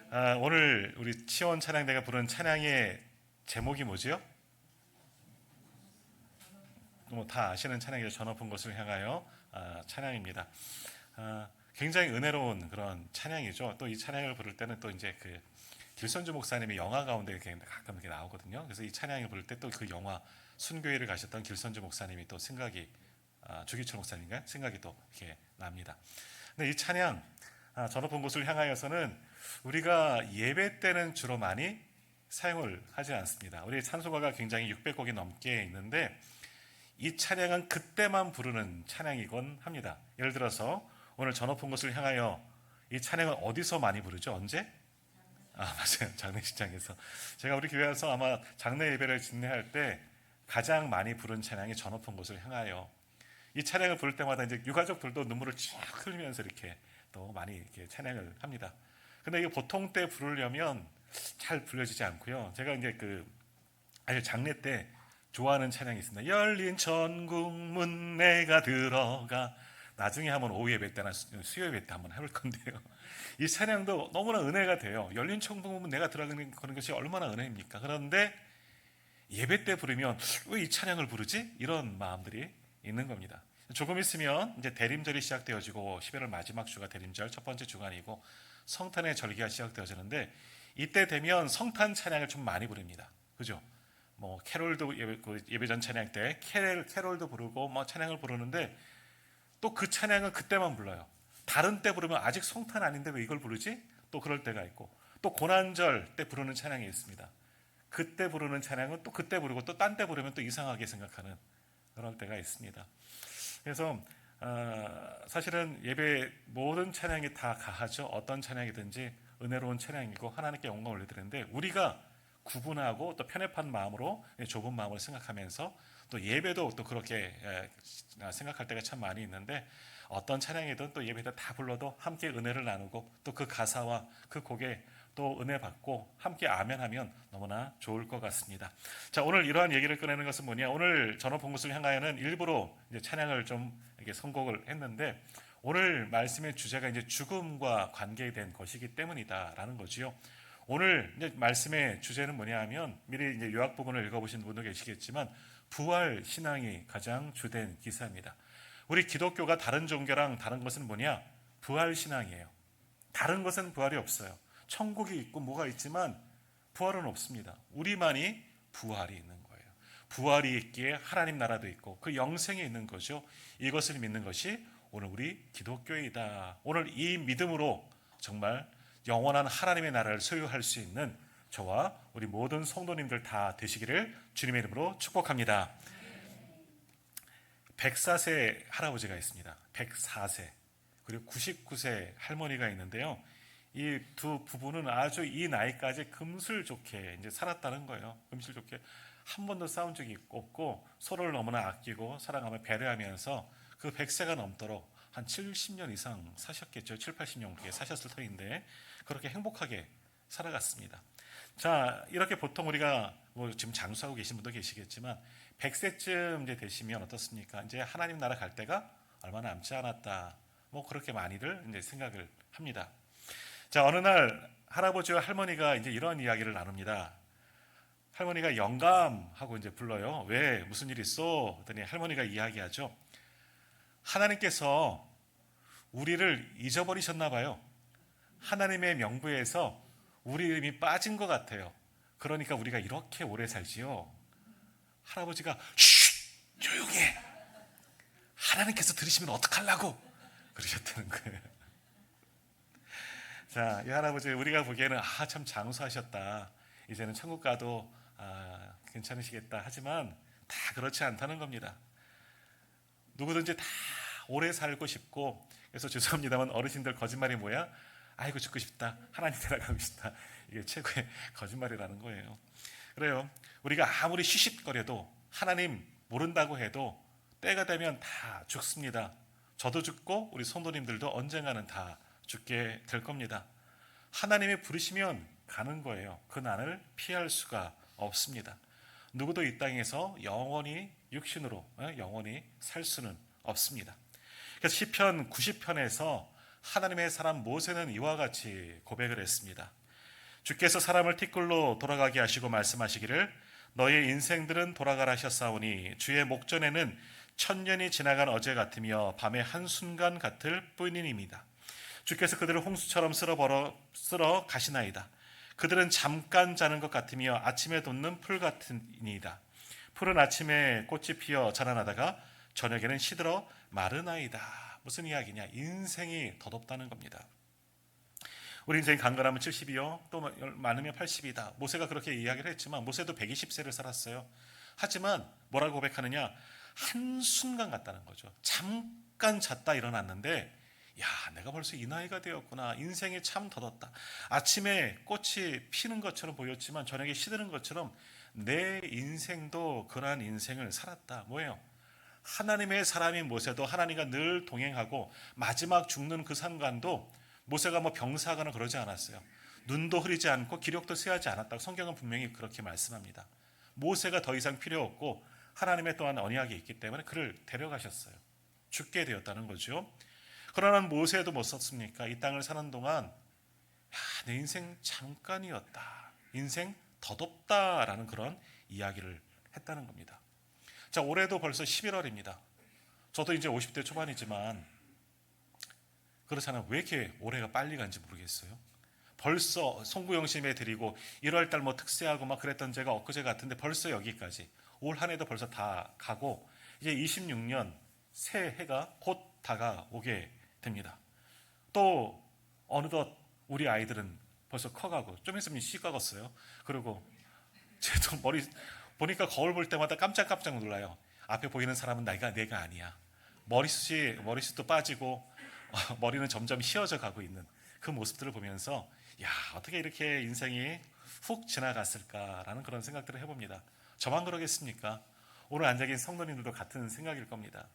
오늘 우리 치원 찬양대가 부른 찬양의 제목이 뭐지요? 뭐 다 아시는 찬양이죠. 저 높은 곳을 향하여 찬양입니다. 굉장히 은혜로운 그런 찬양이죠. 또 이 찬양을 부를 때는 또 이제 그 길선주 목사님이 영화 가운데 이렇게 가끔 이렇게 나오거든요. 그래서 이 찬양을 부를 때 또 그 영화 순교회를 가셨던 길선주 목사님이 또 생각이 주기철 목사님인가요? 생각이 또 이렇게 납니다. 근데 이 찬양 저 높은 곳을 향하여서는 우리가 예배 때는 주로 많이 사용을 하지 않습니다. 우리 찬송가가 굉장히 600곡이 넘게 있는데 이 찬양은 그때만 부르는 찬양이곤 합니다. 예를 들어서 오늘 저 높은 곳을 향하여 이 찬양은 어디서 많이 부르죠? 언제? 맞아요. 장례식장에서. 제가 우리 교회에서 아마 장례 예배를 진행할 때 가장 많이 부른 찬양이 저 높은 곳을 향하여. 이 찬양을 부를 때마다 이제 유가족들도 눈물을 쫙 흘리면서 이렇게 또 많이 이렇게 찬양을 합니다. 근데 이게 보통 때 부르려면 잘 불려지지 않고요. 제가 이제 아주 장례 때 좋아하는 찬양이 있습니다. 열린 천국문 내가 들어가. 나중에 한번 오후 예배 때나 수요 예배 때 한번 해볼 건데요. 이 찬양도 너무나 은혜가 돼요. 열린 천국문 내가 들어가는 것이 얼마나 은혜입니까? 그런데 예배 때 부르면 왜 이 찬양을 부르지? 이런 마음들이 있는 겁니다. 조금 있으면 이제 대림절이 시작되어지고 11월 마지막 주가 대림절 첫 번째 주간이고 성탄의 절기가 시작되어지는데 이때 되면 성탄 찬양을 좀 많이 부릅니다. 그죠? 뭐 캐롤도 예배전 찬양 때 캐롤도 부르고 뭐 찬양을 부르는데 또 그 찬양은 그때만 불러요. 다른 때 부르면 아직 성탄 아닌데 왜 이걸 부르지? 또 그럴 때가 있고 또 고난절 때 부르는 찬양이 있습니다. 그때 부르는 찬양은 또 그때 부르고 또 딴 때 부르면 또 이상하게 생각하는 그럴 때가 있습니다. 그래서 사실은 예배 모든 찬양이 다 가하죠. 어떤 찬양이든지 은혜로운 찬양이고 하나님께 영광 올려드리는데 우리가 구분하고 또 편협한 마음으로 좁은 마음을 생각하면서 또 예배도 또 그렇게 생각할 때가 참 많이 있는데 어떤 찬양이든 또 예배 때 다 불러도 함께 은혜를 나누고 또 그 가사와 그 곡에 또 은혜 받고 함께 아멘하면 너무나 좋을 것 같습니다. 자, 오늘 이러한 얘기를 꺼내는 것은 뭐냐? 오늘 저 높은 곳을 향하여는 일부러 이제 찬양을 좀 이렇게 선곡을 했는데 오늘 말씀의 주제가 이제 죽음과 관계된 것이기 때문이다라는 거지요. 오늘 이제 말씀의 주제는 뭐냐 하면 미리 이제 요약 부분을 읽어보신 분도 계시겠지만 부활 신앙이 가장 주된 기사입니다. 우리 기독교가 다른 종교랑 다른 것은 뭐냐? 부활 신앙이에요. 다른 것은 부활이 없어요. 천국이 있고 뭐가 있지만 부활은 없습니다. 우리만이 부활이 있는 거예요. 부활이 있기에 하나님 나라도 있고 그 영생이 있는 거죠. 이것을 믿는 것이 오늘 우리 기독교이다. 오늘 이 믿음으로 정말 영원한 하나님의 나라를 소유할 수 있는 저와 우리 모든 성도님들 다 되시기를 주님의 이름으로 축복합니다. 104세 할아버지가 있습니다. 104세 그리고 99세 할머니가 있는데요. 이 두 부부는 아주 이 나이까지 금슬 좋게 이제 살았다는 거예요. 금슬 좋게 한 번도 싸운 적이 없고 서로를 너무나 아끼고 사랑하며 배려하면서 그 100세가 넘도록 한 70년 이상 사셨겠죠. 7, 80년 넘게 사셨을 터인데 그렇게 행복하게 살아갔습니다. 자, 이렇게 보통 우리가 뭐 지금 장수하고 계신 분도 계시겠지만 100세쯤 이제 되시면 어떻습니까? 이제 하나님 나라 갈 때가 얼마 남지 않았다. 뭐 그렇게 많이들 이제 생각을 합니다. 자, 어느 날 할아버지와 할머니가 이제 이런 이야기를 나눕니다. 할머니가 영감하고 이제 불러요. 왜? 무슨 일 있어? 그랬더니 할머니가 이야기하죠. 하나님께서 우리를 잊어버리셨나 봐요. 하나님의 명부에서 우리 이름이 빠진 것 같아요. 그러니까 우리가 이렇게 오래 살지요. 할아버지가 쉿! 조용해! 하나님께서 들으시면 어떡하려고? 그러셨다는 거예요. 자, 이 할아버지 우리가 보기에는 참 장수하셨다. 이제는 천국 가도 괜찮으시겠다. 하지만 다 그렇지 않다는 겁니다. 누구든지 다 오래 살고 싶고 그래서 죄송합니다만 어르신들 거짓말이 뭐야? 아이고 죽고 싶다. 하나님 따라가고 싶다. 이게 최고의 거짓말이라는 거예요. 그래요. 우리가 아무리 쉬쉿거려도 하나님 모른다고 해도 때가 되면 다 죽습니다. 저도 죽고 우리 성도님들도 언젠가는 다 죽게 될 겁니다. 하나님이 부르시면 가는 거예요. 그 난을 피할 수가 없습니다. 누구도 이 땅에서 영원히 육신으로 영원히 살 수는 없습니다. 그래서 시편 90편에서 하나님의 사람 모세는 이와 같이 고백을 했습니다. 주께서 사람을 티끌로 돌아가게 하시고 말씀하시기를 너의 인생들은 돌아가라 하셨사오니 주의 목전에는 천년이 지나간 어제 같으며 밤의 한순간 같을 뿐이니이다. 주께서 그들을 홍수처럼 쓸어 가시나이다. 그들은 잠깐 자는 것 같으며 아침에 돋는 풀 같으니이다. 풀은 아침에 꽃이 피어 자라나다가 저녁에는 시들어 마르나이다. 무슨 이야기냐? 인생이 덧없다는 겁니다. 우리 인생이 간간하면 70이요, 또 많으면 80이다. 모세가 그렇게 이야기를 했지만 모세도 120세를 살았어요. 하지만 뭐라고 고백하느냐? 한순간 같다는 거죠. 잠깐 잤다 일어났는데 야, 내가 벌써 이 나이가 되었구나. 인생이 참 덧없다. 아침에 꽃이 피는 것처럼 보였지만 저녁에 시드는 것처럼 내 인생도 그러한 인생을 살았다. 뭐예요? 하나님의 사람인 모세도 하나님과 늘 동행하고 마지막 죽는 그 순간도 모세가 뭐 병사하거나 그러지 않았어요. 눈도 흐리지 않고 기력도 쇠하지 않았다고 성경은 분명히 그렇게 말씀합니다. 모세가 더 이상 필요 없고 하나님의 또한 언약이 있기 때문에 그를 데려가셨어요. 죽게 되었다는 거죠. 그러나 모세도 못 썼습니까? 이 땅을 사는 동안 내 인생 잠깐이었다. 인생 덧없다라는 그런 이야기를 했다는 겁니다. 자, 올해도 벌써 11월입니다. 저도 이제 50대 초반이지만 그렇잖아요. 왜 이렇게 올해가 빨리 간지 모르겠어요. 벌써 송구영심에 드리고 1월달 뭐 특세하고 막 그랬던 제가 엊그제 같은데 벌써 여기까지 올 한 해도 벌써 다 가고 이제 26년 새해가 곧 다가오게 됩니다. 또 어느덧 우리 아이들은 벌써 커가고 좀 있으면 시가겠어요. 그리고 제도 머리 보니까 거울 볼 때마다 깜짝깜짝 놀라요. 앞에 보이는 사람은 내가 아니야. 머리숱도 빠지고 머리는 점점 휘어져 가고 있는 그 모습들을 보면서 야, 어떻게 이렇게 인생이 훅 지나갔을까라는 그런 생각들을 해봅니다. 저만 그러겠습니까? 오늘 앉아 계신 성도님들도 같은 생각일 겁니다.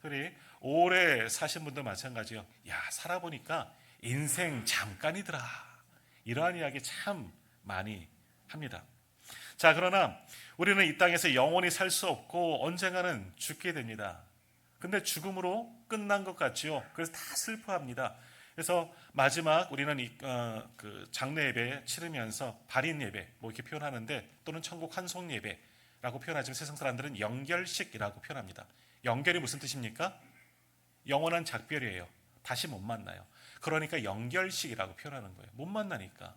그리 오래 사신 분도 마찬가지요. 야, 살아보니까 인생 잠깐이더라. 이러한 이야기 참 많이 합니다. 자, 그러나 우리는 이 땅에서 영원히 살 수 없고 언젠가는 죽게 됩니다. 근데 죽음으로 끝난 것 같지요. 그래서 다 슬퍼합니다. 그래서 마지막 우리는 그 장례 예배 치르면서 발인 예배 뭐 이렇게 표현하는데 또는 천국 환송 예배라고 표현하지만 세상 사람들은 영결식이라고 표현합니다. 영결이 무슨 뜻입니까? 영원한 작별이에요. 다시 못 만나요. 그러니까 영결식이라고 표현하는 거예요. 못 만나니까.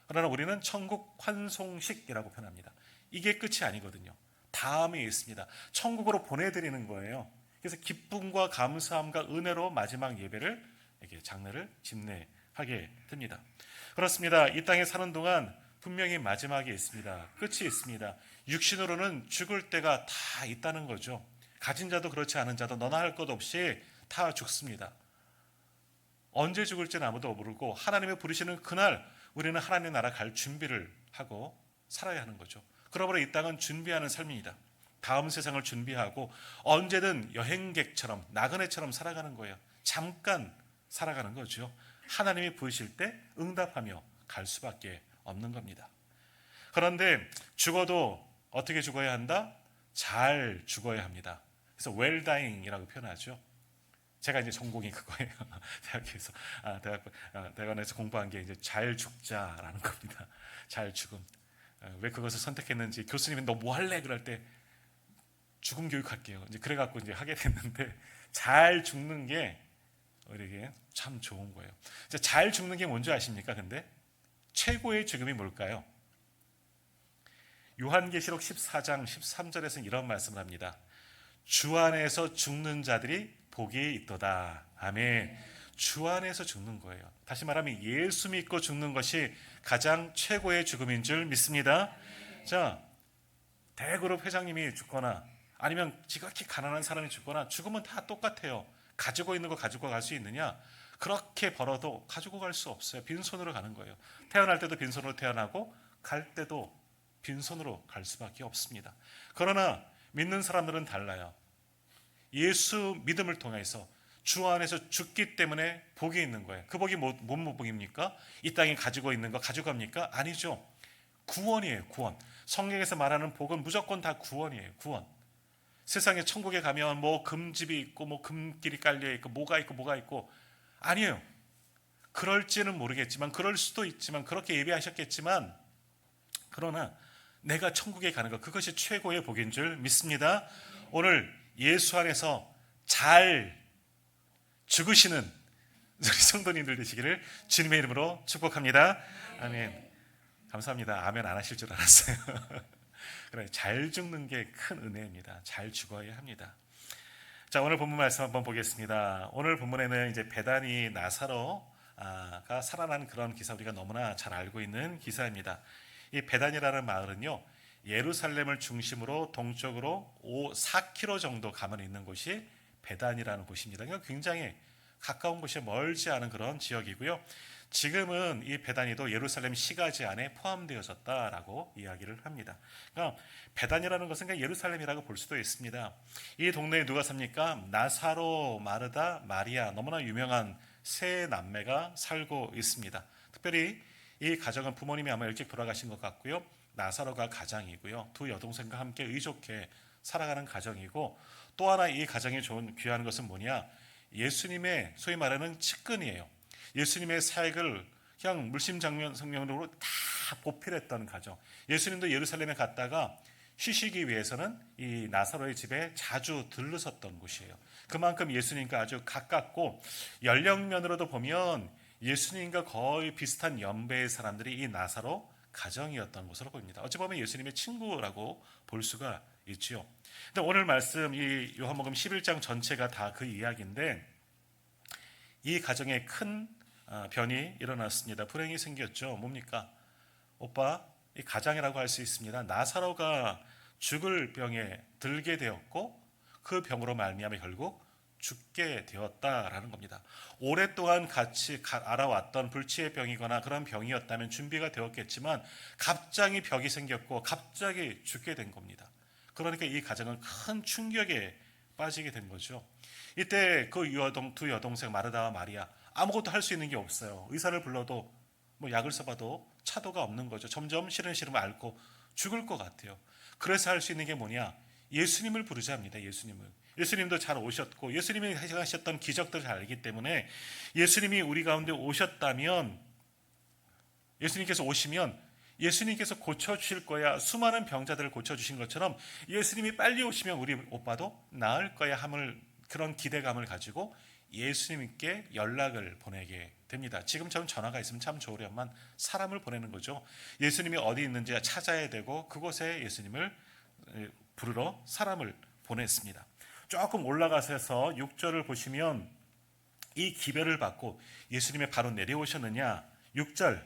그러나 우리는 천국 환송식이라고 표현합니다. 이게 끝이 아니거든요. 다음에 있습니다. 천국으로 보내드리는 거예요. 그래서 기쁨과 감사함과 은혜로 마지막 예배를 이렇게 장례를 집례하게 됩니다. 그렇습니다. 이 땅에 사는 동안 분명히 마지막이 있습니다. 끝이 있습니다. 육신으로는 죽을 때가 다 있다는 거죠. 가진 자도 그렇지 않은 자도 너나 할 것 없이 다 죽습니다. 언제 죽을지는 아무도 모르고 하나님의 부르시는 그날 우리는 하나님의 나라 갈 준비를 하고 살아야 하는 거죠. 그러므로 이 땅은 준비하는 삶입니다. 다음 세상을 준비하고 언제든 여행객처럼 나그네처럼 살아가는 거예요. 잠깐 살아가는 거죠. 하나님이 부르실 때 응답하며 갈 수밖에 없는 겁니다. 그런데 죽어도 어떻게 죽어야 한다? 잘 죽어야 합니다. 그래서 well dying이라고 표현하죠. 제가 이제 전공이 그거예요. 대학원에서 공부한 게 이제 잘 죽자라는 겁니다. 잘 죽음. 왜 그것을 선택했는지 교수님이 너 뭐 할래? 그럴 때 죽음 교육할게요. 이제 그래갖고 이제 하게 됐는데 잘 죽는 게 우리에게 참 좋은 거예요. 잘 죽는 게 뭔지 아십니까? 근데 최고의 죽음이 뭘까요? 요한계시록 14장 13절에서는 이런 말씀을 합니다. 주 안에서 죽는 자들이 복이 있도다. 아멘. 주 안에서 죽는 거예요. 다시 말하면 예수 믿고 죽는 것이 가장 최고의 죽음인 줄 믿습니다. 자, 대그룹 회장님이 죽거나 아니면 지극히 가난한 사람이 죽거나 죽으면 다 똑같아요. 가지고 있는 거 가지고 갈 수 있느냐? 그렇게 벌어도 가지고 갈 수 없어요. 빈손으로 가는 거예요. 태어날 때도 빈손으로 태어나고 갈 때도 빈손으로 갈 수밖에 없습니다. 그러나 믿는 사람들은 달라요. 예수 믿음을 통해서 주 안에서 죽기 때문에 복이 있는 거예요. 그 복이 뭔 복입니까? 이 땅에 가지고 있는 거 가져갑니까? 아니죠. 구원이에요. 구원. 성경에서 말하는 복은 무조건 다 구원이에요. 구원. 세상에 천국에 가면 뭐 금집이 있고 뭐 금길이 깔려 있고 뭐가 있고 아니에요. 그럴지는 모르겠지만, 그럴 수도 있지만, 그렇게 예배하셨겠지만, 그러나 내가 천국에 가는 것, 그것이 최고의 복인 줄 믿습니다. 오늘 예수 안에서 잘 죽으시는 우리 성도님들 되시기를 주님의 이름으로 축복합니다. 아멘. 감사합니다. 아멘 안 하실 줄 알았어요. 그래, 잘 죽는 게 큰 은혜입니다. 잘 죽어야 합니다. 자, 오늘 본문 말씀 한번 보겠습니다. 오늘 본문에는 이제 베다니 나사로가 살아난 그런 기사, 우리가 너무나 잘 알고 있는 기사입니다. 이 베단이라는 마을은요, 예루살렘을 중심으로 동쪽으로 4km 정도 가면 있는 곳이 베단이라는 곳입니다. 그러니까 굉장히 가까운 곳이 멀지 않은 그런 지역이고요. 지금은 이 베단이도 예루살렘 시가지 안에 포함되어졌다라고 이야기를 합니다. 그러니까 베단이라는 것은 그냥 예루살렘이라고 볼 수도 있습니다. 이 동네에 누가 삽니까? 나사로, 마르다, 마리아, 너무나 유명한 세 남매가 살고 있습니다. 특별히 이 가정은 부모님이 아마 일찍 돌아가신 것 같고요. 나사로가 가장이고요. 두 여동생과 함께 의좋게 살아가는 가정이고, 또 하나 이 가정이 좋은 귀한 것은 뭐냐? 예수님의 소위 말하는 측근이에요. 예수님의 사역을 그냥 물심장면으로 다 보필했던 가정. 예수님도 예루살렘에 갔다가 쉬시기 위해서는 이 나사로의 집에 자주 들르셨던 곳이에요. 그만큼 예수님과 아주 가깝고, 연령면으로도 보면 예수님과 거의 비슷한 연배의 사람들이 이 나사로 가정이었던 것으로 보입니다. 어찌 보면 예수님의 친구라고 볼 수가 있지요. 근데 오늘 말씀 이 요한복음 11장 전체가 다 그 이야기인데, 이 가정에 큰 변이 일어났습니다. 불행이 생겼죠. 뭡니까? 오빠, 이 가장이라고 할 수 있습니다. 나사로가 죽을 병에 들게 되었고, 그 병으로 말미암아 결국 죽게 되었다라는 겁니다. 오랫동안 같이 알아왔던 불치의 병이거나 그런 병이었다면 준비가 되었겠지만, 갑자기 벽이 생겼고 갑자기 죽게 된 겁니다. 그러니까 이 가정은 큰 충격에 빠지게 된 거죠. 이때 그 두 여동생 마르다와 마리아, 아무것도 할 수 있는 게 없어요. 의사를 불러도 약을 써봐도 차도가 없는 거죠. 점점 시름시름 앓고 죽을 것 같아요. 그래서 할 수 있는 게 뭐냐? 예수님을 부르자 합니다. 예수님도 잘 오셨고, 예수님이 하셨던 기적들을 잘 알기 때문에, 예수님이 우리 가운데 오셨다면, 예수님께서 오시면 예수님께서 고쳐주실 거야. 수많은 병자들을 고쳐주신 것처럼 예수님이 빨리 오시면 우리 오빠도 나을 거야 함을, 그런 기대감을 가지고 예수님께 연락을 보내게 됩니다. 지금처럼 전화가 있으면 참 좋으련만 사람을 보내는 거죠. 예수님이 어디 있는지 찾아야 되고, 그곳에 예수님을 부르러 사람을 보냈습니다. 조금 올라가셔서 6절을 보시면 이 기별을 받고 예수님이 바로 내려오셨느냐. 6절,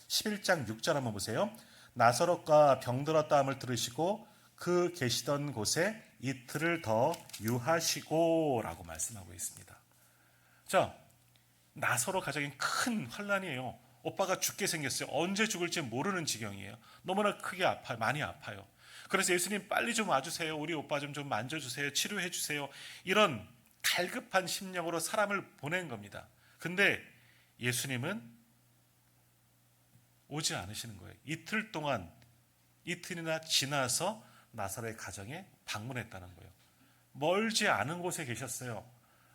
11장 6절 한번 보세요. 나사로가 병들었다 함을 들으시고 그 계시던 곳에 이틀을 더 유하시고 라고 말씀하고 있습니다. 자, 나사로 가정이 큰 환란이에요. 오빠가 죽게 생겼어요. 언제 죽을지 모르는 지경이에요. 너무나 크게 아파요. 많이 아파요. 그래서 예수님 빨리 좀 와주세요. 우리 오빠 좀 만져주세요. 치료해 주세요. 이런 갈급한 심령으로 사람을 보낸 겁니다. 근데 예수님은 오지 않으시는 거예요. 이틀이나 지나서 나사로의 가정에 방문했다는 거예요. 멀지 않은 곳에 계셨어요.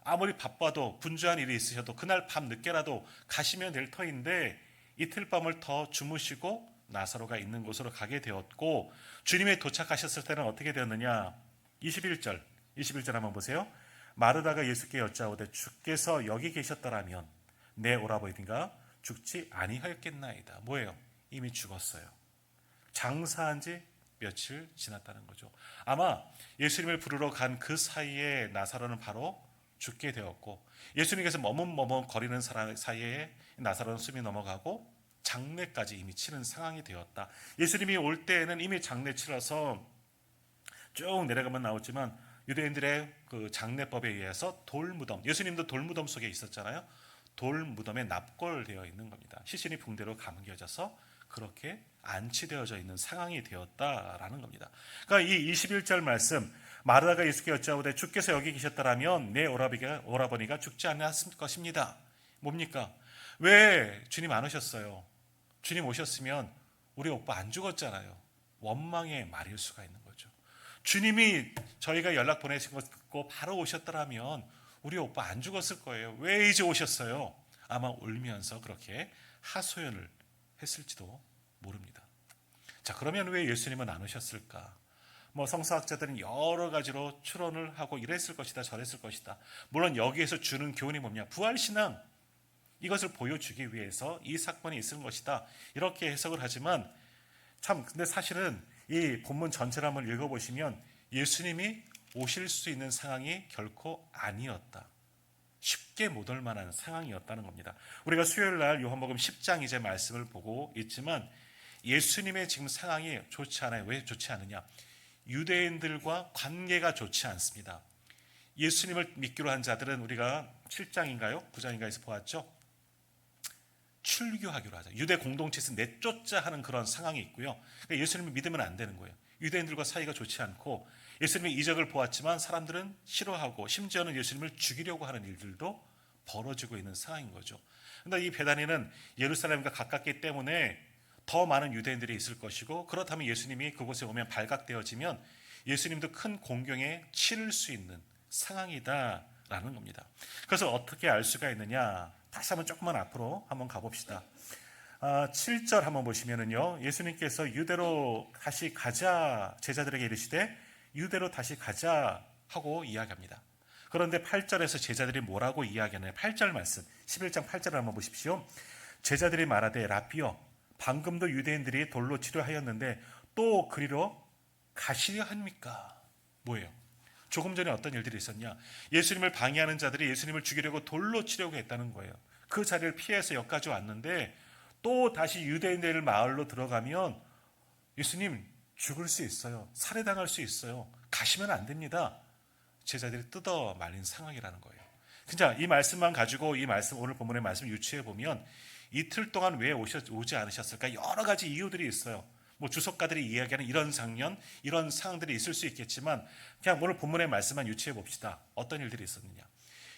아무리 바빠도 분주한 일이 있으셔도 그날 밤 늦게라도 가시면 될 터인데, 이틀 밤을 더 주무시고 나사로가 있는 곳으로 가게 되었고, 주님이 도착하셨을 때는 어떻게 되었느냐. 21절 한번 보세요. 마르다가 예수께 여짜오되 주께서 여기 계셨더라면 내 오라버니가 죽지 아니하였겠나이다. 뭐예요? 이미 죽었어요. 장사한 지 며칠 지났다는 거죠. 아마 예수님을 부르러 간 그 사이에 나사로는 바로 죽게 되었고, 예수님께서 머뭇머뭇 거리는 사이에 나사로는 숨이 넘어가고 장례까지 이미 치른 상황이 되었다. 예수님이 올 때에는 이미 장례 치러서 쭉 내려가면 나오지만, 유대인들의 그 장례법에 의해서 돌무덤, 예수님도 돌무덤 속에 있었잖아요. 돌무덤에 납골되어 있는 겁니다. 시신이 붕대로 감겨져서 그렇게 안치되어져 있는 상황이 되었다라는 겁니다. 그러니까 이 21절 말씀, 마르다가 예수께 여짜오되 주께서 여기 계셨더라면 내 오라버니가 죽지 않았을 것입니다. 뭡니까? 왜 주님 안 오셨어요? 주님 오셨으면 우리 오빠 안 죽었잖아요. 원망의 말일 수가 있는 거죠. 주님이 저희가 연락 보내신 것 듣고 바로 오셨더라면 우리 오빠 안 죽었을 거예요. 왜 이제 오셨어요? 아마 울면서 그렇게 하소연을 했을지도 모릅니다. 자, 그러면 왜 예수님은 안 오셨을까? 뭐 성서학자들은 여러 가지로 추론을 하고 이랬을 것이다, 저랬을 것이다. 물론 여기에서 주는 교훈이 뭐냐? 부활신앙, 이것을 보여주기 위해서 이 사건이 있은 것이다, 이렇게 해석을 하지만 참 근데 사실은 이 본문 전체를 한번 읽어보시면 예수님이 오실 수 있는 상황이 결코 아니었다, 쉽게 못 올 만한 상황이었다는 겁니다. 우리가 수요일 날 요한복음 10장 이제 말씀을 보고 있지만 예수님의 지금 상황이 좋지 않아요. 왜 좋지 않느냐? 유대인들과 관계가 좋지 않습니다. 예수님을 믿기로 한 자들은 우리가 7장인가요? 9장인가에서 보았죠? 출교하기로 하죠. 유대 공동체에서 내쫓자 하는 그런 상황이 있고요. 그러니까 예수님을 믿으면 안 되는 거예요. 유대인들과 사이가 좋지 않고 예수님의 이적을 보았지만 사람들은 싫어하고 심지어는 예수님을 죽이려고 하는 일들도 벌어지고 있는 상황인 거죠. 그런데 이 베다니는 예루살렘과 가깝기 때문에 더 많은 유대인들이 있을 것이고, 그렇다면 예수님이 그곳에 오면 발각되어지면 예수님도 큰 공경에 치를 수 있는 상황이다라는 겁니다. 그래서 어떻게 알 수가 있느냐? 다시 한번 조금만 앞으로 한번 가봅시다. 7절 한번 보시면은요, 예수님께서 유대로 다시 가자 제자들에게 이르시되 유대로 다시 가자 하고 이야기합니다. 그런데 8절에서 제자들이 뭐라고 이야기하나요? 8절 말씀, 11장 8절을 한번 보십시오. 제자들이 말하되 라삐여, 방금도 유대인들이 돌로 치려하였는데 또 그리로 가시려 합니까? 뭐예요? 조금 전에 어떤 일들이 있었냐? 예수님을 방해하는 자들이 예수님을 죽이려고 돌로 치려고 했다는 거예요. 그 자리를 피해서 여기까지 왔는데 또 다시 유대인들 마을로 들어가면 예수님 죽을 수 있어요. 살해당할 수 있어요. 가시면 안 됩니다. 제자들이 뜯어 말린 상황이라는 거예요. 진짜 이 말씀만 가지고 이 말씀, 오늘 본문의 말씀 유추해 보면 이틀 동안 왜 오지 않으셨을까? 여러 가지 이유들이 있어요. 뭐 주석가들이 이야기하는 이런 장면, 이런 상황들이 있을 수 있겠지만 그냥 오늘 본문의 말씀만 유추해 봅시다. 어떤 일들이 있었느냐?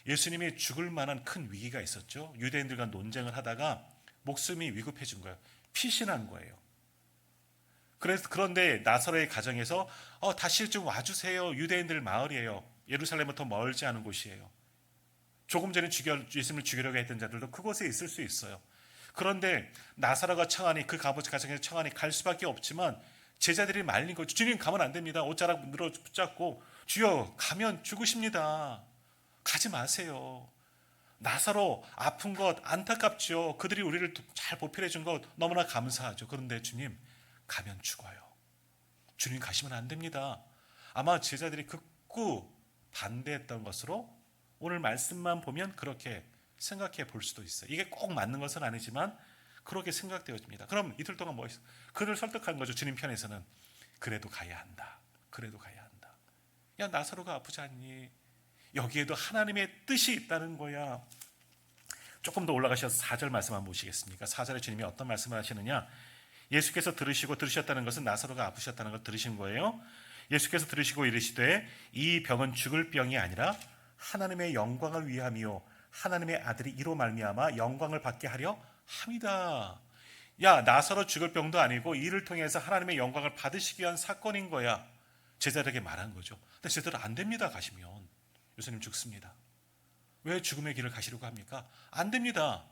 예수님이 죽을 만한 큰 위기가 있었죠. 유대인들과 논쟁을 하다가 목숨이 위급해진 거예요. 피신한 거예요. 그런데 나사로의 가정에서 다시 좀 와주세요. 유대인들 마을이에요. 예루살렘부터 멀지 않은 곳이에요. 조금 전에 예수님을 죽이려고 했던 자들도 그곳에 있을 수 있어요. 그런데 나사로가 청하니, 그 가정에서 청하니 갈 수밖에 없지만 제자들이 말린 거죠. 주님 가면 안 됩니다. 옷자락 늘어 붙잡고 주여 가면 죽으십니다. 가지 마세요. 나사로 아픈 것 안타깝죠. 그들이 우리를 잘 보필해 준 것 너무나 감사하죠. 그런데 주님 가면 죽어요. 주님 가시면 안 됩니다. 아마 제자들이 극구 반대했던 것으로 오늘 말씀만 보면 그렇게 생각해 볼 수도 있어요. 이게 꼭 맞는 것은 아니지만 그렇게 생각되어집니다. 그럼 이틀 동안 뭐 했어요? 그를 설득한 거죠. 주님 편에서는 그래도 가야 한다. 그래도 가야 한다. 야, 나사로가 아프지 않니? 여기에도 하나님의 뜻이 있다는 거야. 조금 더 올라가셔서 4절 말씀 한번 보시겠습니까? 4절에 주님이 어떤 말씀을 하시느냐? 예수께서 들으셨다는 것은 나사로가 아프셨다는 걸 들으신 거예요. 예수께서 들으시고 이르시되 이 병은 죽을 병이 아니라 하나님의 영광을 위함이요 하나님의 아들이 이로 말미암아 영광을 받게 하려 함이다. 야, 나사로 죽을 병도 아니고 이를 통해서 하나님의 영광을 받으시기 위한 사건인 거야. 제자들에게 말한 거죠. 근데 제자들은 안 됩니다. 가시면 예수님 죽습니다. 왜 죽음의 길을 가시려고 합니까? 안 됩니다.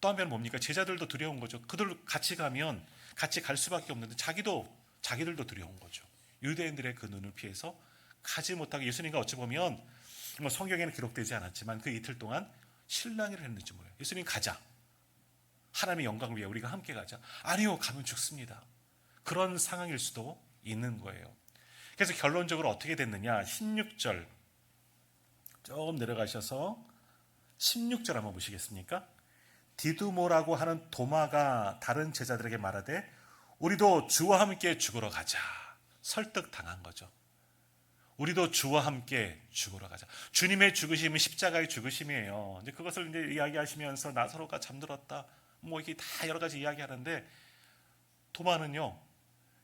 또 한편 뭡니까? 제자들도 두려운 거죠. 그들 같이 가면 같이 갈 수밖에 없는데 자기들도 두려운 거죠. 유대인들의 그 눈을 피해서 가지 못하게, 예수님과 어찌 보면 뭐 성경에는 기록되지 않았지만 그 이틀 동안 실랑이를 했는지 몰라요. 예수님 가자. 하나님의 영광을 위해 우리가 함께 가자. 아니요, 가면 죽습니다. 그런 상황일 수도 있는 거예요. 그래서 결론적으로 어떻게 됐느냐? 16절 조금 내려가셔서 16절 한번 보시겠습니까? 디두모라고 하는 도마가 다른 제자들에게 말하되 우리도 주와 함께 죽으러 가자. 설득당한 거죠. 우리도 주와 함께 죽으러 가자. 주님의 죽으심은 십자가의 죽으심이에요. 이제 그것을 이제 이야기하시면서 나사로가 잠들었다. 뭐 이게 다 여러 가지 이야기하는데 도마는요,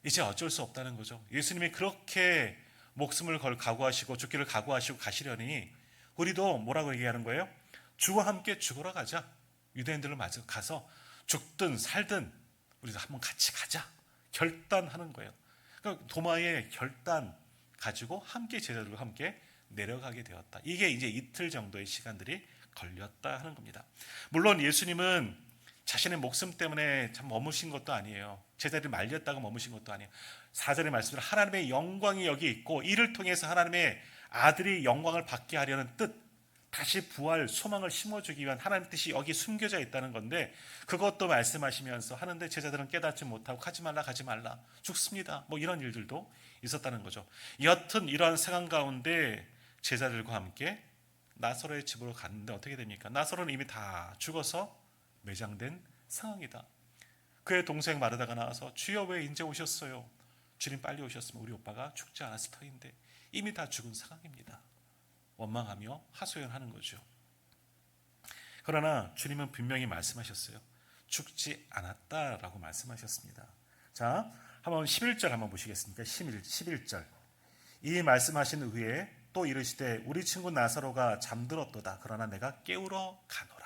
이제 어쩔 수 없다는 거죠. 예수님이 그렇게 목숨을 각오하시고 죽기를 각오하시고 가시려니 우리도 뭐라고 얘기하는 거예요? 주와 함께 죽으러 가자. 유대인들을 맞아 가서 죽든 살든 우리도 한번 같이 가자. 결단하는 거예요. 그러니까 도마의 결단 가지고 함께 제자들과 함께 내려가게 되었다. 이게 이제 이틀 정도의 시간들이 걸렸다 하는 겁니다. 물론 예수님은 자신의 목숨 때문에 참 머무신 것도 아니에요. 제자들이 말렸다고 머무신 것도 아니에요. 4절의 말씀대로 하나님의 영광이 여기 있고 이를 통해서 하나님의 아들이 영광을 받게 하려는 뜻, 다시 부활 소망을 심어주기 위한 하나님의 뜻이 여기 숨겨져 있다는 건데, 그것도 말씀하시면서 하는데 제자들은 깨닫지 못하고 가지 말라 죽습니다, 뭐 이런 일들도 있었다는 거죠. 여튼 이러한 상황 가운데 제자들과 함께 나사로의 집으로 갔는데 어떻게 됩니까? 나사로는 이미 다 죽어서 매장된 상황이다. 그의 동생 마르다가 나와서 주여 왜 이제 오셨어요? 주님 빨리 오셨으면 우리 오빠가 죽지 않았을 터인데 이미 다 죽은 상황입니다. 원망하며 하소연하는 거죠. 그러나 주님은 분명히 말씀하셨어요. 죽지 않았다라고 말씀하셨습니다. 자, 한번 11절 한번 보시겠습니까? 11절. 이 말씀하신 후에 또 이르시되 우리 친구 나사로가 잠들었도다. 그러나 내가 깨우러 가노라.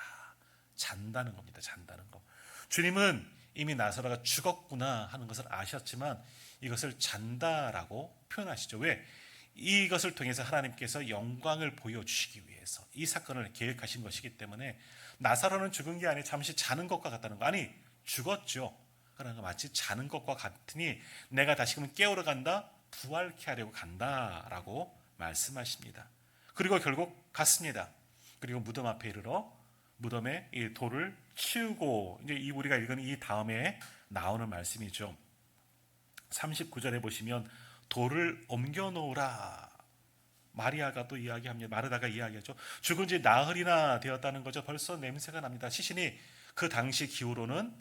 잔다는 겁니다. 잔다는 거. 주님은 이미 나사로가 죽었구나 하는 것을 아셨지만 이것을 잔다라고 표현하시죠. 왜? 이것을 통해서 하나님께서 영광을 보여주시기 위해서 이 사건을 계획하신 것이기 때문에 나사로는 죽은 게 아니라 잠시 자는 것과 같다는 거. 아니 죽었죠. 그러나 마치 자는 것과 같으니 내가 다시금 깨우러 간다, 부활케 하려고 간다라고 말씀하십니다. 그리고 결국 갔습니다. 그리고 무덤 앞에 이르러 무덤에 이 돌을 치우고, 이제 이 우리가 읽은 이 다음에 나오는 말씀이죠. 39절에 보시면 돌을 옮겨 놓으라. 마리아가 또 이야기합니다. 마르다가 이야기하죠. 죽은 지 나흘이나 되었다는 거죠. 벌써 냄새가 납니다. 시신이 그 당시 기후로는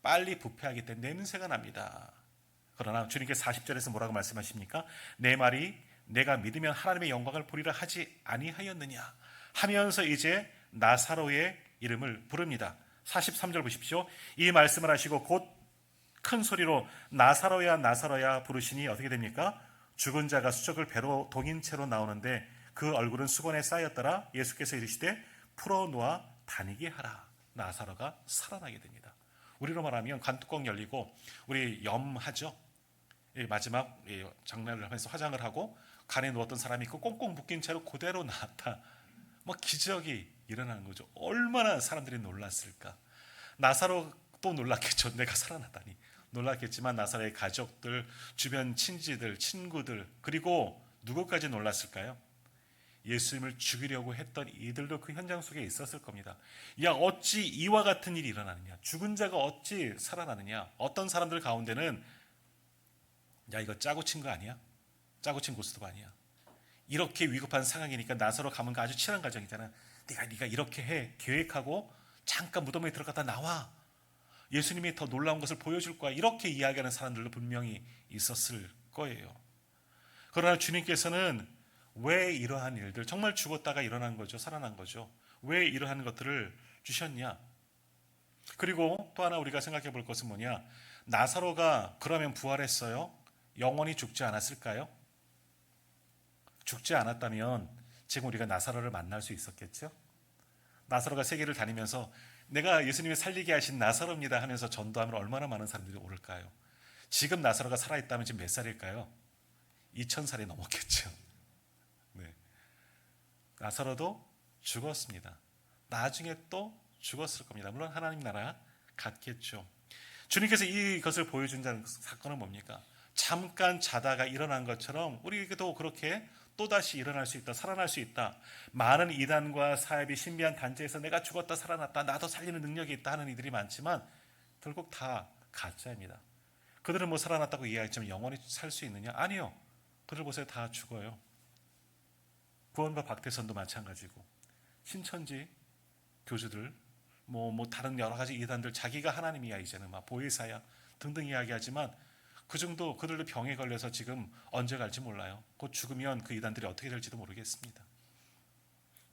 빨리 부패하기 때문에 냄새가 납니다. 그러나 주님께서 40절에서 뭐라고 말씀하십니까? 내 말이 내가 믿으면 하나님의 영광을 보리라 하지 아니하였느냐 하면서 이제 나사로의 이름을 부릅니다. 43절 보십시오. 이 말씀을 하시고 곧 큰 소리로 나사로야 나사로야 부르시니 어떻게 됩니까? 죽은 자가 수적을 배로 동인 채로 나오는데 그 얼굴은 수건에 쌓였더라. 예수께서 이르시되 풀어놓아 다니게 하라. 나사로가 살아나게 됩니다. 우리로 말하면 관뚜껑 열리고 우리 염하죠. 마지막 장례를 하면서 화장을 하고 간에 누웠던 사람이 있고 꽁꽁 묶인 채로 그대로 나왔다. 뭐 기적이 일어나는 거죠. 얼마나 사람들이 놀랐을까. 나사로도 놀랐겠죠. 내가 살아났다니 놀랐겠지만 나사로의 가족들, 주변 친지들, 친구들, 그리고 누구까지 놀랐을까요? 예수님을 죽이려고 했던 이들도 그 현장 속에 있었을 겁니다. 야, 어찌 이와 같은 일이 일어나느냐? 죽은 자가 어찌 살아나느냐? 어떤 사람들 가운데는 야, 이거 짜고 친 거 아니야? 짜고 친 고스톱 아니야? 이렇게 위급한 상황이니까 나사로 가면 아주 친한 가정이잖아. 네가 이렇게 해. 계획하고 잠깐 무덤에 들어갔다 나와. 예수님이 더 놀라운 것을 보여줄 거야. 이렇게 이야기하는 사람들도 분명히 있었을 거예요. 그러나 주님께서는 왜 이러한 일들, 정말 죽었다가 일어난 거죠. 살아난 거죠. 왜 이러한 것들을 주셨냐? 그리고 또 하나 우리가 생각해 볼 것은 뭐냐? 나사로가 그러면 부활했어요? 영원히 죽지 않았을까요? 죽지 않았다면 지금 우리가 나사로를 만날 수 있었겠죠? 나사로가 세계를 다니면서 내가 예수님이 살리게 하신 나사로입니다 하면서 전도하면 얼마나 많은 사람들이 오를까요? 지금 나사로가 살아있다면 지금 몇 살일까요? 2000살이 넘었겠죠. 네. 나사로도 죽었습니다. 나중에 또 죽었을 겁니다. 물론 하나님 나라 갔겠죠. 주님께서 이것을 보여준 사건은 뭡니까? 잠깐 자다가 일어난 것처럼 우리에게도 그렇게 또다시 일어날 수 있다, 살아날 수 있다. 많은 이단과 사협이 신비한 단체에서 내가 죽었다 살아났다, 나도 살리는 능력이 있다 하는 이들이 많지만 결국 다 가짜입니다. 그들은 뭐 살아났다고 이야기했지만 영원히 살 수 있느냐? 아니요. 그들 보세요. 다 죽어요. 구원과 박태선도 마찬가지고 신천지 교주들 뭐 다른 여러 가지 이단들 자기가 하나님이야 이제는 막 보혜사야 등등 이야기하지만 그중도 그들도 병에 걸려서 지금 언제 갈지 몰라요. 곧 죽으면 그 이단들이 어떻게 될지도 모르겠습니다.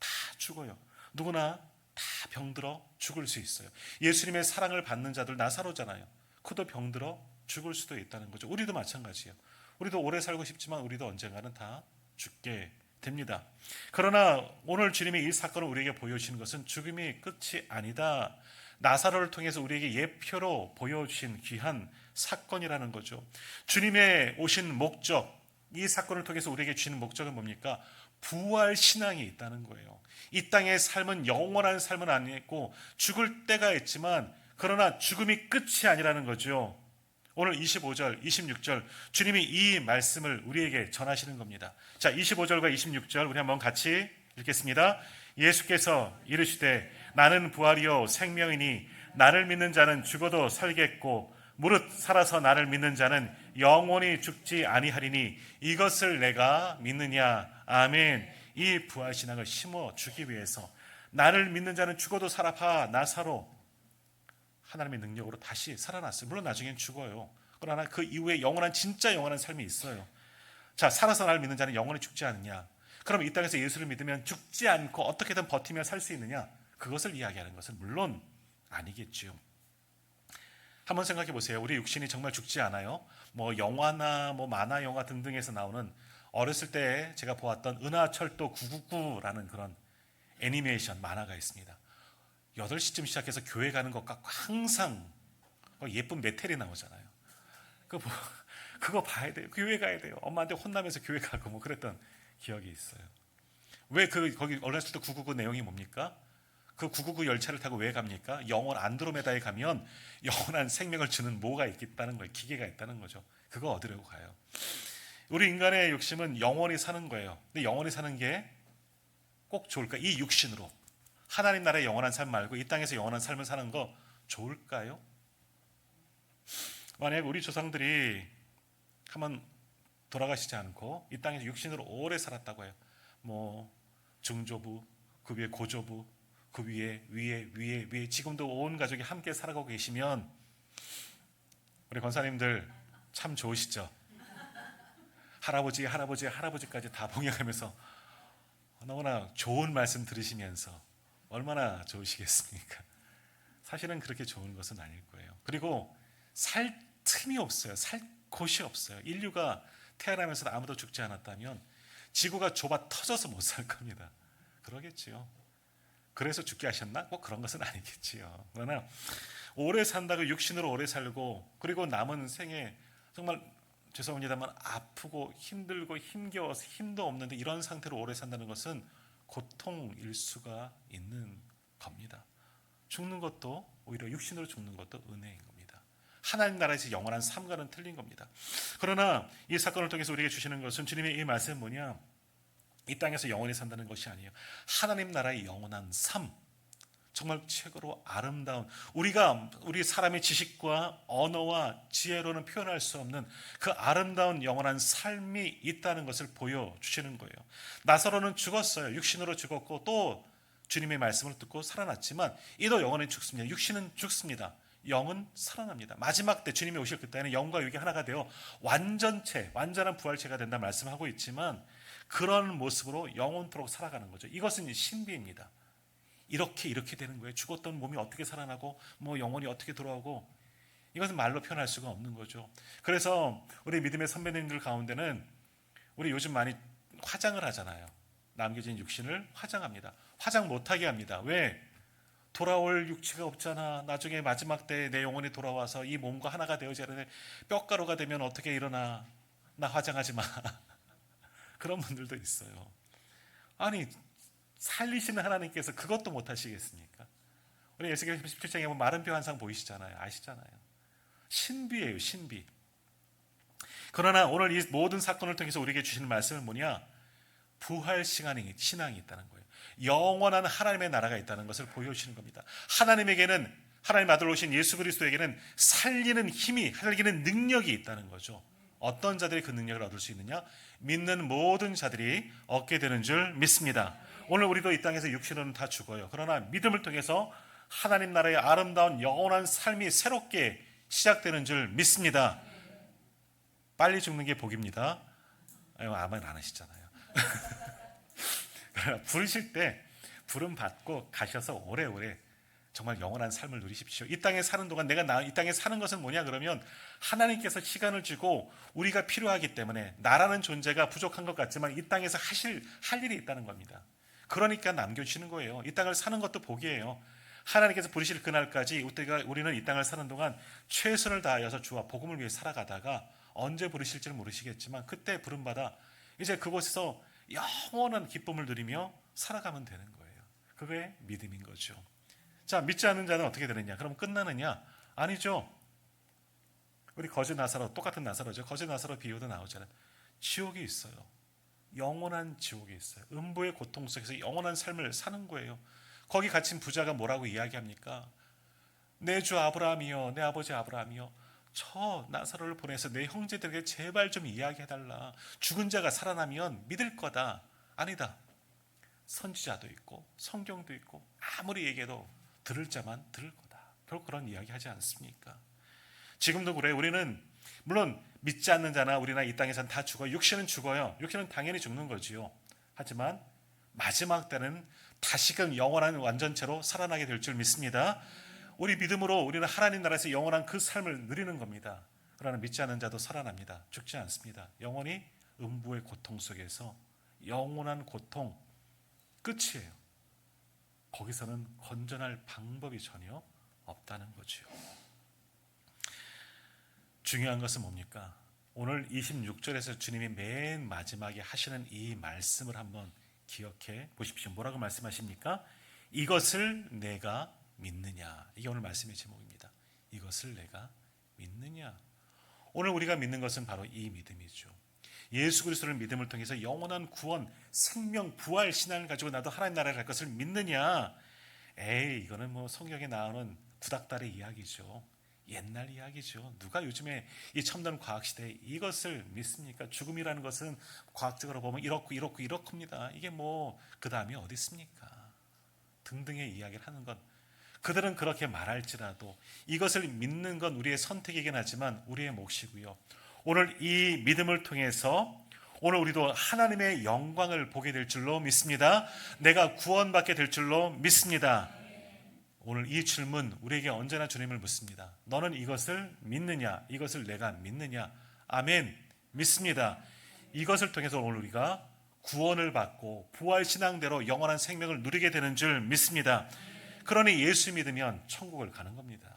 다 죽어요. 누구나 다 병들어 죽을 수 있어요. 예수님의 사랑을 받는 자들 나사로잖아요. 그도 병들어 죽을 수도 있다는 거죠. 우리도 마찬가지예요. 우리도 오래 살고 싶지만 우리도 언젠가는 다 죽게 됩니다. 그러나 오늘 주님의 이 사건을 우리에게 보여주시는 것은 죽음이 끝이 아니다. 나사로를 통해서 우리에게 예표로 보여주신 귀한 사건이라는 거죠. 주님의 오신 목적, 이 사건을 통해서 우리에게 주시는 목적은 뭡니까? 부활 신앙이 있다는 거예요. 이 땅의 삶은 영원한 삶은 아니고 죽을 때가 있지만 그러나 죽음이 끝이 아니라는 거죠. 오늘 25절, 26절 주님이 이 말씀을 우리에게 전하시는 겁니다. 자, 25절과 26절 우리 한번 같이 읽겠습니다. 예수께서 이르시되 나는 부활이요 생명이니 나를 믿는 자는 죽어도 살겠고 무릇 살아서 나를 믿는 자는 영원히 죽지 아니하리니 이것을 내가 믿느냐. 아멘. 이 부활신앙을 심어주기 위해서 나를 믿는 자는 죽어도 살아봐 나사로 하나님의 능력으로 다시 살아났어요. 물론 나중엔 죽어요. 그러나 그 이후에 영원한 진짜 영원한 삶이 있어요. 자, 살아서 나를 믿는 자는 영원히 죽지 않느냐. 그럼 이 땅에서 예수를 믿으면 죽지 않고 어떻게든 버티며 살 수 있느냐. 그것을 이야기하는 것은 물론 아니겠지요. 한번 생각해 보세요. 우리 육신이 정말 죽지 않아요? 뭐 영화나 뭐 만화 영화 등등에서 나오는 어렸을 때 제가 보았던 은하철도 999라는 그런 애니메이션 만화가 있습니다. 8시쯤 시작해서 교회 가는 것 같고 항상 예쁜 메텔이 나오잖아요. 그거 봐야 돼요. 교회 가야 돼요. 엄마한테 혼나면서 교회 가고 뭐 그랬던 기억이 있어요. 왜 거기 어렸을 때 999 내용이 뭡니까? 그 999 열차를 타고 왜 갑니까? 영원 안드로메다에 가면 영원한 생명을 주는 뭐가 있다는 거예요. 기계가 있다는 거죠. 그거 얻으려고 가요. 우리 인간의 욕심은 영원히 사는 거예요. 근데 영원히 사는 게 꼭 좋을까? 이 육신으로 하나님 나라의 영원한 삶 말고 이 땅에서 영원한 삶을 사는 거 좋을까요? 만약 우리 조상들이 한번 돌아가시지 않고 이 땅에서 육신으로 오래 살았다고 해요. 뭐 중조부, 그 위에 고조부, 그 위에 지금도 온 가족이 함께 살아가고 계시면 우리 권사님들 참 좋으시죠? 할아버지까지 다 봉양하면서 너무나 좋은 말씀 들으시면서 얼마나 좋으시겠습니까? 사실은 그렇게 좋은 것은 아닐 거예요. 그리고 살 틈이 없어요. 살 곳이 없어요. 인류가 태어나면서 아무도 죽지 않았다면 지구가 좁아 터져서 못 살 겁니다. 그러겠지요. 그래서 죽게 하셨나? 뭐 그런 것은 아니겠지요. 그러나 오래 산다고 육신으로 오래 살고 그리고 남은 생에 정말 죄송합니다만 아프고 힘들고 힘겨워서 힘도 없는데 이런 상태로 오래 산다는 것은 고통일 수가 있는 겁니다. 죽는 것도 오히려 육신으로 죽는 것도 은혜인 겁니다. 하나님 나라에서 영원한 삶과는 틀린 겁니다. 그러나 이 사건을 통해서 우리에게 주시는 것은 주님의 이 말씀은 뭐냐? 이 땅에서 영원히 산다는 것이 아니에요. 하나님 나라의 영원한 삶, 정말 최고로 아름다운 우리 사람의 지식과 언어와 지혜로는 표현할 수 없는 그 아름다운 영원한 삶이 있다는 것을 보여주시는 거예요. 나사로는 죽었어요. 육신으로 죽었고 또 주님의 말씀을 듣고 살아났지만 이도 영원히 죽습니다. 육신은 죽습니다. 영은 살아납니다. 마지막 때 주님이 오실 그때는 영과 육이 하나가 되어 완전한 부활체가 된다 말씀하고 있지만 그런 모습으로 영원토록 살아가는 거죠. 이것은 신비입니다. 이렇게 되는 거예요. 죽었던 몸이 어떻게 살아나고 뭐 영혼이 어떻게 돌아오고 이것은 말로 표현할 수가 없는 거죠. 그래서 우리 믿음의 선배님들 가운데는 우리 요즘 많이 화장을 하잖아요. 남겨진 육신을 화장합니다. 화장 못하게 합니다. 왜? 돌아올 육체가 없잖아. 나중에 마지막 때 내 영혼이 돌아와서 이 몸과 하나가 되어져야 되는데 뼈가루가 되면 어떻게 일어나. 나 화장하지 마. 그런 분들도 있어요. 아니 살리시는 하나님께서 그것도 못하시겠습니까? 우리 에스겔 17장에 보면 마른 뼈 환상 보이시잖아요. 아시잖아요. 신비예요. 신비. 그러나 오늘 이 모든 사건을 통해서 우리에게 주시는 말씀은 뭐냐? 부활 신앙이 있다는 거예요. 영원한 하나님의 나라가 있다는 것을 보여주시는 겁니다. 하나님에게는 하나님 아들 오신 예수 그리스도에게는 살리는 힘이 살리는 능력이 있다는 거죠. 어떤 자들이 그 능력을 얻을 수 있느냐? 믿는 모든 자들이 얻게 되는 줄 믿습니다. 오늘 우리도 이 땅에서 육신은 다 죽어요. 그러나 믿음을 통해서 하나님 나라의 아름다운 영원한 삶이 새롭게 시작되는 줄 믿습니다. 빨리 죽는 게 복입니다. 아멘 안 하시잖아요. 부르실 때 부름 받고 가셔서 오래오래 정말 영원한 삶을 누리십시오. 이 땅에 사는 동안 내가 이 땅에 사는 것은 뭐냐 그러면 하나님께서 시간을 주고 우리가 필요하기 때문에 나라는 존재가 부족한 것 같지만 이 땅에서 할 일이 있다는 겁니다. 그러니까 남겨주시는 거예요. 이 땅을 사는 것도 복이에요. 하나님께서 부르실 그날까지 우리는 이 땅을 사는 동안 최선을 다하여서 주와 복음을 위해 살아가다가 언제 부르실지는 모르시겠지만 그때 부름받아 이제 그곳에서 영원한 기쁨을 누리며 살아가면 되는 거예요. 그게 믿음인 거죠. 자, 믿지 않는 자는 어떻게 되느냐? 그럼 끝나느냐? 아니죠. 우리 거지 나사로, 똑같은 나사로죠. 거지 나사로 비유도 나오잖아요. 지옥이 있어요. 영원한 지옥이 있어요. 음부의 고통 속에서 영원한 삶을 사는 거예요. 거기 갇힌 부자가 뭐라고 이야기합니까? 내 주 아브라함이여, 내 아버지 아브라함이여, 저 나사로를 보내서 내 형제들에게 제발 좀 이야기해달라. 죽은 자가 살아나면 믿을 거다. 아니다. 선지자도 있고 성경도 있고 아무리 얘기해도 들을 자만 들을 거다. 결국 그런 이야기 하지 않습니까? 지금도 그래요. 우리는 물론 믿지 않는 자나 우리나 이 땅에서는 다 죽어요. 육신은 죽어요. 육신은 당연히 죽는 거지요. 하지만 마지막 때는 다시금 영원한 완전체로 살아나게 될 줄 믿습니다. 우리 믿음으로 우리는 하나님 나라에서 영원한 그 삶을 누리는 겁니다. 그러나 믿지 않는 자도 살아납니다. 죽지 않습니다. 영원히 음부의 고통 속에서 영원한 고통 끝이에요. 거기서는 건전할 방법이 전혀 없다는 거죠. 중요한 것은 뭡니까? 오늘 26절에서 주님이 맨 마지막에 하시는 이 말씀을 한번 기억해 보십시오. 뭐라고 말씀하십니까? 이것을 내가 믿느냐. 이게 오늘 말씀의 제목입니다. 이것을 내가 믿느냐. 오늘 우리가 믿는 것은 바로 이 믿음이죠. 예수 그리스도를 믿음을 통해서 영원한 구원, 생명, 부활 신앙을 가지고 나도 하나님 나라에 갈 것을 믿느냐. 에이, 이거는 뭐 성경에 나오는 구닥다리 이야기죠. 옛날 이야기죠. 누가 요즘에 이 첨단 과학 시대에 이것을 믿습니까? 죽음이라는 것은 과학적으로 보면 이렇고입니다. 이게 뭐 그 다음이 어디 있습니까? 등등의 이야기를 하는 건, 그들은 그렇게 말할지라도 이것을 믿는 건 우리의 선택이긴 하지만 우리의 몫이고요. 오늘 이 믿음을 통해서 오늘 우리도 하나님의 영광을 보게 될 줄로 믿습니다. 내가 구원받게 될 줄로 믿습니다. 오늘 이 질문 우리에게 언제나 주님을 묻습니다. 너는 이것을 믿느냐? 이것을 내가 믿느냐? 아멘. 믿습니다. 이것을 통해서 오늘 우리가 구원을 받고 부활신앙대로 영원한 생명을 누리게 되는 줄 믿습니다. 그러니 예수 믿으면 천국을 가는 겁니다.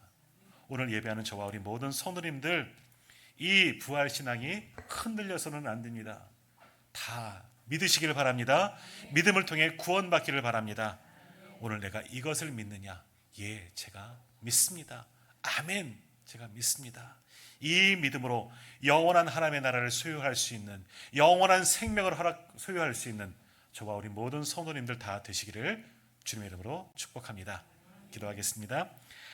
오늘 예배하는 저와 우리 모든 성도님들, 이 부활신앙이 흔들려서는 안 됩니다. 다 믿으시기를 바랍니다. 믿음을 통해 구원받기를 바랍니다. 오늘 내가 이것을 믿느냐? 예, 제가 믿습니다. 아멘, 제가 믿습니다. 이 믿음으로 영원한 하나님의 나라를 소유할 수 있는, 영원한 생명을 소유할 수 있는 저와 우리 모든 성도님들 다 되시기를 주님의 이름으로 축복합니다. 기도하겠습니다.